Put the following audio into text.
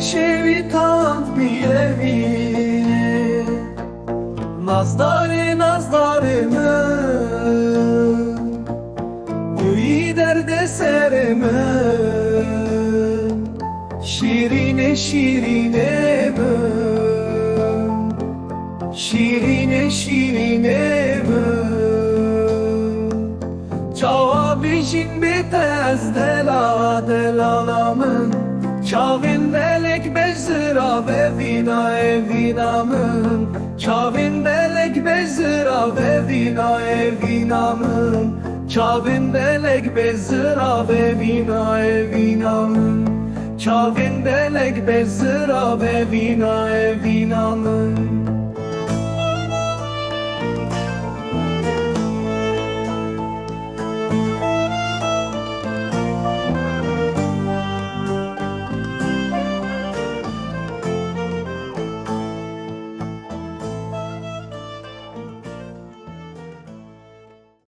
شویتان بیمی نازدار نازدارımın Büyü derde serimin Şirine şirine mi Şirine şirine mi Çavabişin bitez dela delalamın Çavin belek bezira ve vina evinamın Çavin belek bezira ve vina evinamın Çavin belek bezira ve vina evinamın Çavin belek bezira ve vina evinamın